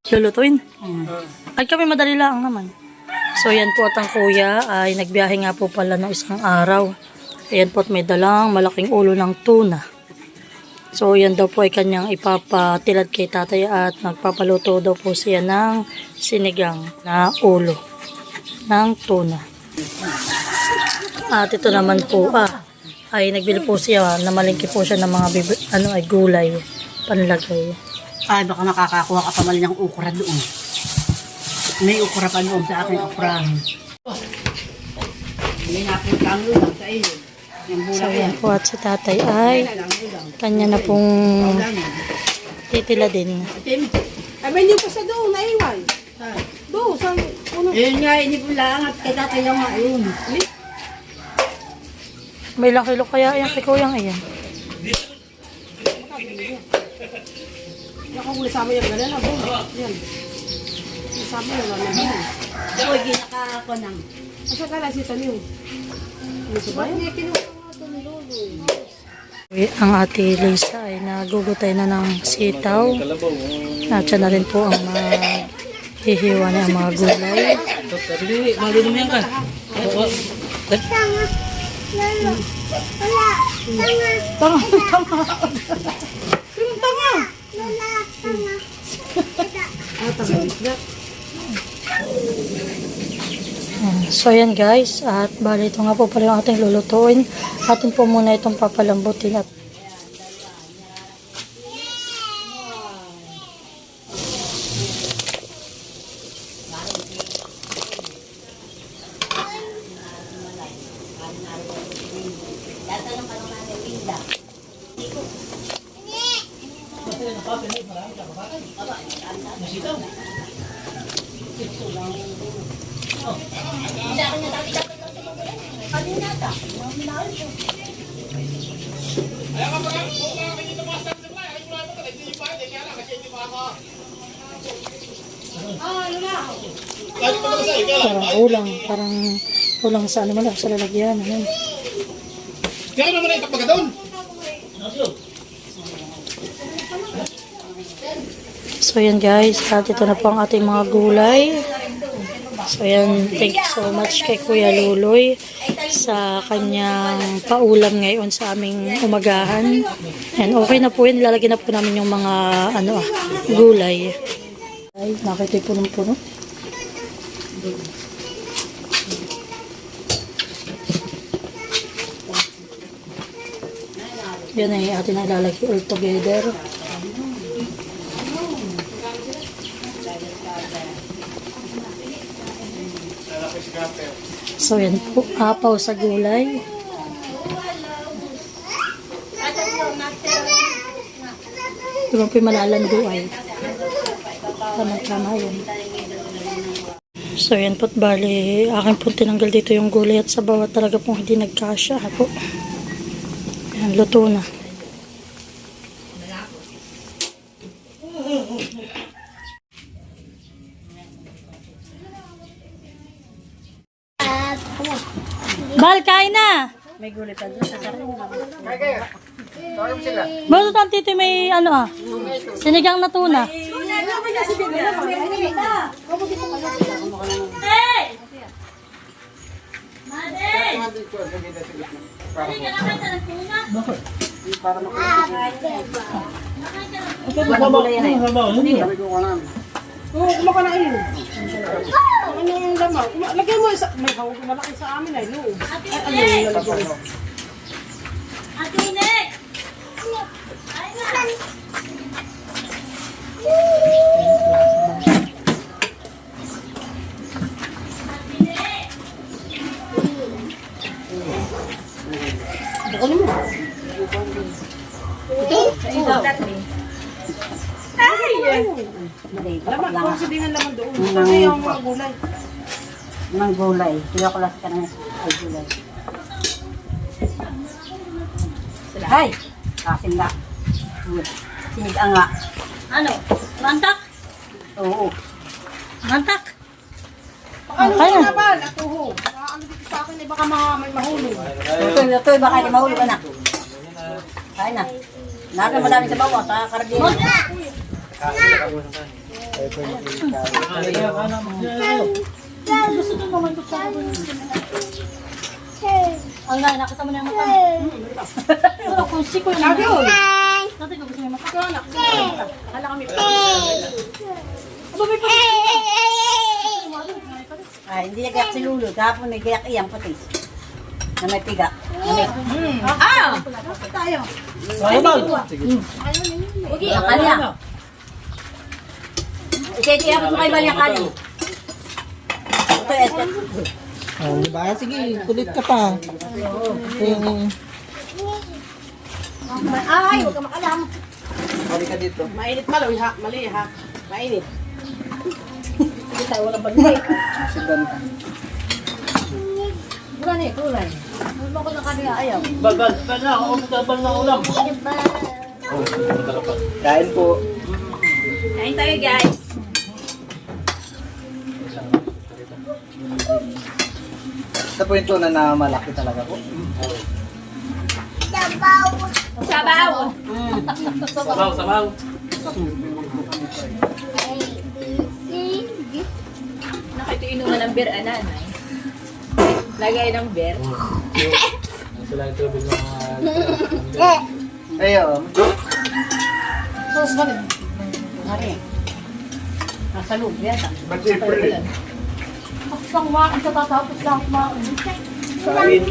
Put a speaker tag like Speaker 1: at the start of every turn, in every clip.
Speaker 1: Lulutuin? Ay kami madali lang naman. So yan po at ang kuya ay nagbiyahe nga po pala ng isang araw. Ayan po at may dalang malaking ulo ng tuna. So yan daw po ay kanyang ipapatilad kay tatay at magpapaluto daw po siya ng sinigang na ulo ng tuna. At ito naman po ay nagbili po siya, namalingki po siya ng mga gulay, panlagay.
Speaker 2: Ay, baka makakakuha ka pa mali ng ukra doon. May ukra pa doon sa aking ukra. May napunta ang ulang sa iyo.
Speaker 1: So yan po at si tatay ay kanya na pong titila din.
Speaker 3: Ay, may niyo pa sa doon, naiway. Doon, sa uno.
Speaker 2: Yun nga, hindi po lang at kay tatay lang nga yun.
Speaker 1: May ilang kilo kaya yan kay kuyang iyan.
Speaker 3: Nakakuli sa amin yung gala na, boom. Yan. Sabi yung gala na.
Speaker 2: Uy, ginakako nang.
Speaker 3: Asa ka lang si Tanyo? Ano sa bayan?
Speaker 1: Ang ate Lisa ay nagugutay na ng sitaw. At siya na rin po ang maghihiwa niya ang mga gulay.
Speaker 2: Marunong yan ka.
Speaker 1: So yan guys, at bali ito nga po pala yung ating lulutuin. Atin po muna itong papalambutin at parang ulang sa ano man sa lalagyan. Ano.
Speaker 4: Kaya naman ay kapag doon.
Speaker 1: So yan guys, at ito na po ang ating mga gulay. So yan, thank you so much kay Kuya Luloy sa kanyang paulam ngayon sa aming umagahan. And okay na po yun, lalagyan na po namin yung mga gulay. Ay, nakita yung punong-puno. Yan ay atin na ilalagay all together. So yan po, apaw sa gulay. Diba po yung malalando ay. Tama-tama yun. So yan po't bali, akin po tinanggal dito yung gulay at sabaw at talaga pong hindi nagkasya po. Yan, luto na. Bal, kain na!
Speaker 2: May gulay pa doon sa sarili.
Speaker 1: Ba't ang tito may sinigang na tuna? Hey! Made!
Speaker 3: Oo, kumaka na yun. Ano yung lamang? Lagyan mo isa. May hawag malaki sa amin ay loob. Ano yung lalagyan mo?
Speaker 1: Ate Inek! Ay na!
Speaker 3: Bukan mo. Ito? Ito? Ay! Laman, kung sabihin laman doon. Kasi yung mga gulay.
Speaker 2: Mga gulay. Kaya ko lang sa kanang ay gulay. Hay! Kasim na. Sinigang nga.
Speaker 1: Ano? Mantak?
Speaker 2: Oo.
Speaker 1: Mantak?
Speaker 3: Ano na ba? Natuho. Ano dito sa akin baka may mahulog.
Speaker 2: Lutoy, baka hindi mahulog anak. Kain na. Nakakay madami sa bawah, sa karabina.
Speaker 1: Gusto nyo naman ito sa akin. Ang nga, nakita mo na yung mata. Pero kung siko yung mata. Natin ko gusto niya mata.
Speaker 3: Akala kami.
Speaker 1: Aba, may pa.
Speaker 2: Ay, hindi nagayak si Lulu. Kahapon may gayak iyang patis. Na may tiga. Tayo. Sige, ang kanya. Ikaya mo kay Bali ang kanya. Ito, ito.
Speaker 5: Oh, di ba? Sige, kulit ka pa.
Speaker 2: Ay, huwag ka makalam.
Speaker 5: Balik ka dito.
Speaker 3: Mainit malo, ha? Mali, ha? Mainit.
Speaker 2: Hindi tayo walang balik.
Speaker 5: Sigan.
Speaker 2: Kulay, kulay. Ano ko na kanya ayaw?
Speaker 5: Kain po.
Speaker 2: Kain tayo, guys.
Speaker 5: Ito po yung tuna na malaki talaga po.
Speaker 2: Sabaw.
Speaker 4: Sabaw.
Speaker 6: Nakita inuman ng beer, ananay. Lagay ng beer.
Speaker 4: Sila ito bilang
Speaker 5: Ayo.
Speaker 2: Sos ba rin? Mari. Nasa loob, yata.
Speaker 1: Ang wakin sa tatapos lang kumain.
Speaker 5: Kain.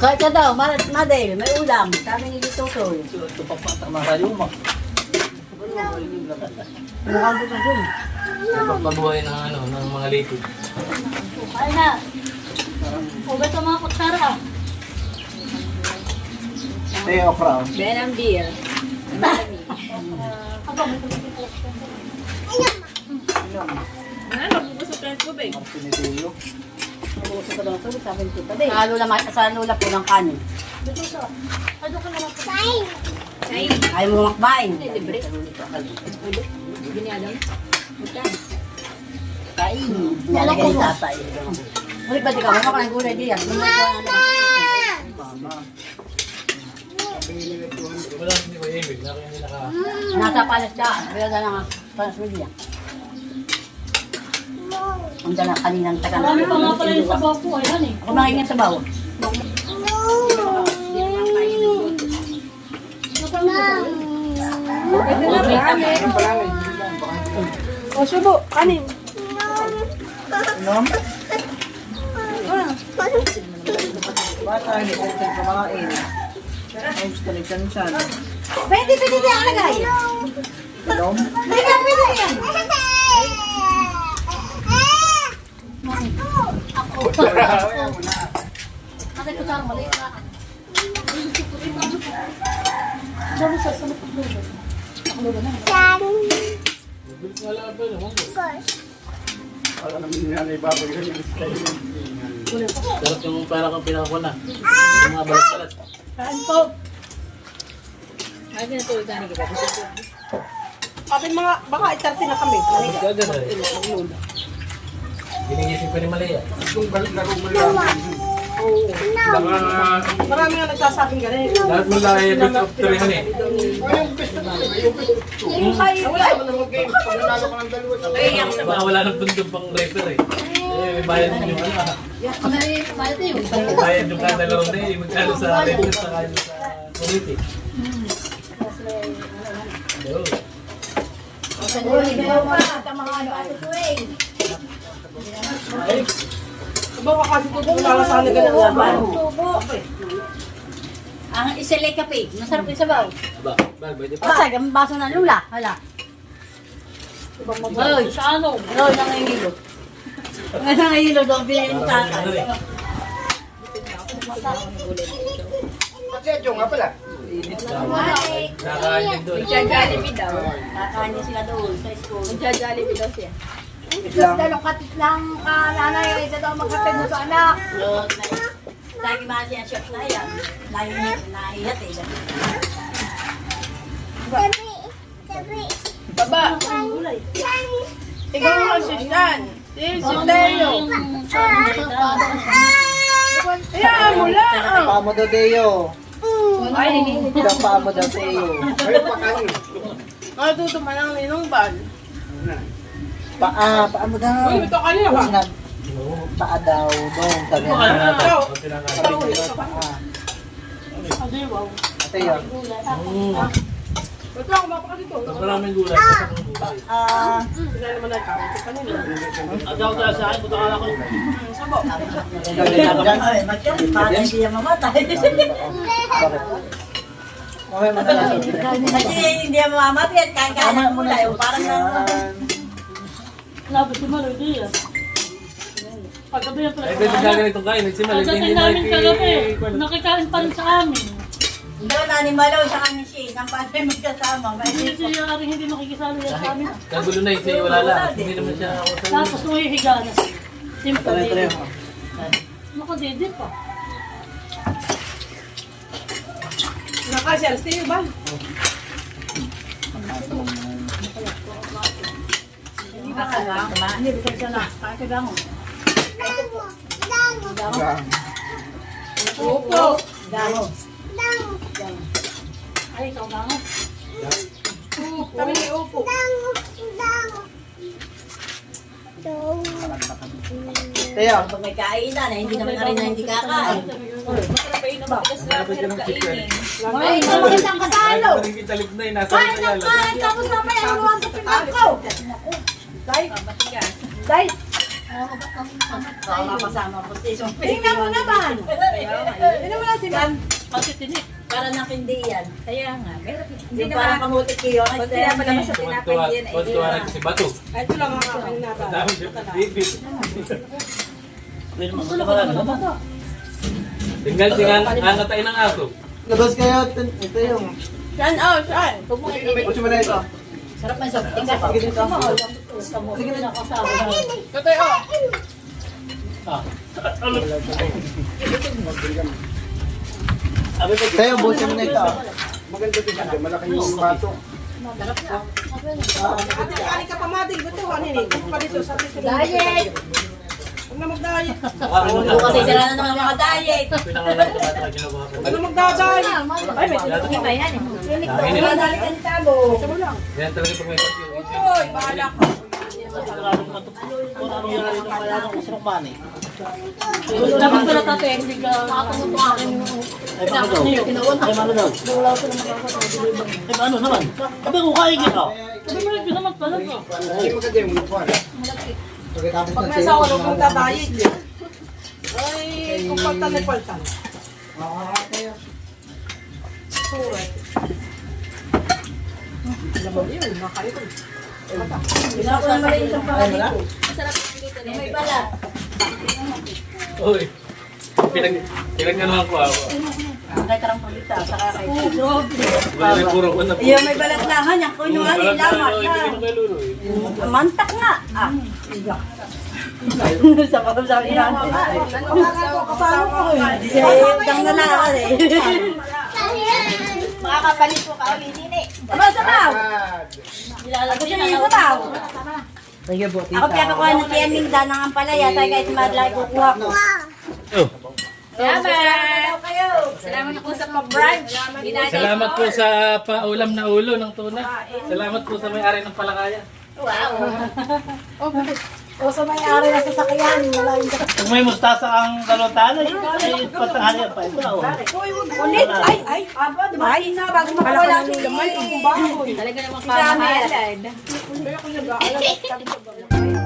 Speaker 2: Kahit ka daw, Madel, may ulam. Sabi ni Lito Soy.
Speaker 5: Ito pa pa tama sa yung mak.
Speaker 2: Mukhang buto dun.
Speaker 4: pagpabuhay ng ng mga liquid.
Speaker 1: Kain na. Huwag sa mga kutsara.
Speaker 5: Ayo, okra.
Speaker 6: Ben ang beer. Ano, bubusok ko ba?
Speaker 5: Pinituyo.
Speaker 2: Nabuso ka daw ito, sabi ni Tita Day. Sa lula po ng kanin.
Speaker 1: Ano ka naman?
Speaker 2: Ayaw mo makbain.
Speaker 6: Libre. Giniadam.
Speaker 2: Kain. Nalagay ni tatay. Ulit ba di ka? Mama ka ng gulay diyan.
Speaker 4: Wala hindi ko imig, na kaya nila
Speaker 2: Nasa palas daan. Kaya na nga. Palas media. Ang dala kaninang tagal.
Speaker 1: Marami pa nga pala yung sabaw ko. Ayan eh.
Speaker 2: Ako makingin sa bawo.
Speaker 3: O, subo. Kanin.
Speaker 5: Inom? Bata, hindi ko ito kumain. Ay, gusto ni Chanchan.
Speaker 2: Pwede ang lagay.
Speaker 5: Inom?
Speaker 2: Pwede yan.
Speaker 1: Ate ko sa mali. Sabi sa sa lupa.
Speaker 4: wala pa naman. Sarap yung parang kang pinakakuha na. Yung mga balat-balat.
Speaker 1: Kain po.
Speaker 6: Ay, pinatulog ka ni kita.
Speaker 3: Atin mga, baka itarte na kami.
Speaker 4: Gagana eh. Ginigising pa ni Malaya.
Speaker 3: Marami nga nagsasabing ganun.
Speaker 4: Lahat mo lang ay bit of 3 eh.
Speaker 3: Wala naman na mag-game. Pag nanalo ka ng dalawa.
Speaker 4: Baka wala nang dundong pang refer eh. May bayad din yung ano. May bayad yung kada laro na eh. Magkano sa refer sa kanya sa community. Yo.
Speaker 3: Baka kasi kung lalasahan na ganun naman.
Speaker 2: Ang isilay kape. Masarap yung sabaw.
Speaker 4: Aba, pwede pa.
Speaker 2: Pasag, ang baso ng lula. Hala.
Speaker 1: Ay, sa ano?
Speaker 2: Roy, nangihilo. Nangihilo doon, bilhin yung tatay.
Speaker 5: Pagkadyo nga pala.
Speaker 4: Nakain din doon.
Speaker 6: Magja-jollibee daw.
Speaker 2: Kakain niya sila doon sa school.
Speaker 6: Magja-jollibee daw siya.
Speaker 2: Dalong katit lang nanay, ito daw magkapit mo sa anak. Lagi mahal siya shot na yan. Lagi naihiyat eh.
Speaker 6: Baba.
Speaker 3: Ikaw ang assistant. Si Teo. Ayan mo lang.
Speaker 5: Pamo daw Deo.
Speaker 6: Ay,
Speaker 5: Pamo daw Deo.
Speaker 3: Matutuman ang ninong bal.
Speaker 5: Paa mo daw.
Speaker 3: Uy, ito kanina ba?
Speaker 5: Sinab- Paa daw, dong. Sabi
Speaker 4: Ano na
Speaker 5: na.
Speaker 4: ito? Tinangan.
Speaker 5: Sabi ko, paa. Ate yun.
Speaker 3: Ito lang, kumapa ka dito.
Speaker 4: Mas maraming gulay. Mas maraming gulay.
Speaker 3: Hindi naman na ikaw. Ito kanina.
Speaker 2: Para hindi yan mamatay.
Speaker 5: Bakit? Okay, madalas.
Speaker 2: Kasi hindi yan mamamatay at kain-kain ng gulay. Parang na...
Speaker 1: Labot si Malo, di yan. Paggabi yan
Speaker 4: Ay, pwede gaganitong kain. Nagsimali.
Speaker 1: Pagdating namin kagabi, nakikain pa rin sa amin.
Speaker 2: Hindi na ni Malo sa kanya siya. Ang panay magkasama.
Speaker 1: Hindi siya aring hindi makikisali yan sa amin.
Speaker 4: Kagulo na yun. Siya wala lang. Hindi naman siya.
Speaker 1: Tapos nung hihiga na siya. Simple.
Speaker 5: Tara.
Speaker 1: Nakadede pa.
Speaker 3: Nakasya, stay bal.
Speaker 2: Hindi ba ka lang? Hindi ba siya na? Kain ka lang.
Speaker 3: Opo.
Speaker 2: Damo.
Speaker 1: Ay, ikaw na nga.
Speaker 3: Kami ni Opo.
Speaker 5: Kaya,
Speaker 2: Pag may kainan, hindi naman na rin na hindi kakain.
Speaker 6: Masarap ay matigas na hirap kainin.
Speaker 2: Ay, ito magandang kasalo.
Speaker 4: Talig na yun. Nasa
Speaker 2: Kain na kain. Tapos mamaya ang mga sa pinakaw.
Speaker 6: Matigas.
Speaker 2: Dahil. Kasama po station. Tingnan mo naman. Tingnan mo lang si Man.
Speaker 1: Kasi tinik.
Speaker 2: Para ng hindi yan.
Speaker 6: Kaya nga, meron. Hindi
Speaker 2: Yung parang
Speaker 6: naman.
Speaker 2: kamutik kayo.
Speaker 6: Pag tinapa naman sa tinapay yan, ay
Speaker 4: Tuwa na si Bato.
Speaker 3: Ay, ito lang ang aking nata.
Speaker 4: Dami siya. Baby. Tingnan. Angatay ng aso.
Speaker 5: labas kayo. Ito yung.
Speaker 3: Saan? Oh, saan?
Speaker 6: Huwag mong iinit.
Speaker 5: Gusto mo na ito.
Speaker 2: Sarap na sa tingnan.
Speaker 5: Sige dito.
Speaker 1: Sige na kasama.
Speaker 3: Totoy, oh.
Speaker 5: Tayo, busin mo na ito.
Speaker 3: Ate, kain ka pa mating. Gusto, ano yun? Gusto pa dito sa atin.
Speaker 2: Diet!
Speaker 3: Huwag na mag-diet.
Speaker 2: Bukas kasi sila na naman mga diet.
Speaker 4: Pinangalan ko ata ginawa ko.
Speaker 3: Huwag na mag-diet. Ay, may
Speaker 6: Hindi ba yan?
Speaker 2: Wala dali ka ni Tabo.
Speaker 4: Yan talaga pag may pag
Speaker 3: Oy, bahala ka.
Speaker 1: Dapat pala tatay, hindi ka makapunto akin yung pinakot niyo. Sabi mo rin naman pala ko.
Speaker 3: Pag may asawa na kung tadiet. Ay, kung paltan. Suray. Yun, nakain.
Speaker 2: Bila ko naman yung isang pangalit ko.
Speaker 6: Masarap yung dito na
Speaker 2: May balat.
Speaker 4: Uy. Pinagkanuhan ko ako.
Speaker 2: Kay karang pagita, saka kay...
Speaker 4: Wala na puro ko na po.
Speaker 2: Iyo, may balat lang ha. Yan, kuno nga
Speaker 4: Wala
Speaker 2: lamat
Speaker 4: na,
Speaker 2: na.
Speaker 4: hindi ko kay Lulu eh.
Speaker 2: Mantak nga. Ah, iya. Sa pagkasabi natin.
Speaker 3: Kasama ko eh.
Speaker 2: Siyang na naman eh.
Speaker 6: Makakapalit po ka ulit din eh.
Speaker 2: Aba, sabaw! Ako siya yung sabaw.
Speaker 5: Sige po,
Speaker 2: Ako pinakakuha ng kaya Minda ng Ampalaya. Tayo kahit madla kukuha ko.
Speaker 4: Oh.
Speaker 6: Salamat! Salamat po sa pag-brunch.
Speaker 4: Salamat po sa paulam na ulo ng tuna. Salamat po sa may-ari ng palakaya.
Speaker 6: Wow!
Speaker 2: O sa may-ari na sasakyan.
Speaker 5: Kung may mustasa ang galotana, ay patahali pa ito.
Speaker 2: Ulit! Ay! Aba, dumating na bago makawala si
Speaker 3: May kung baboy.
Speaker 6: Talaga namang pamahalan.
Speaker 3: Kaya ko nag-aalat.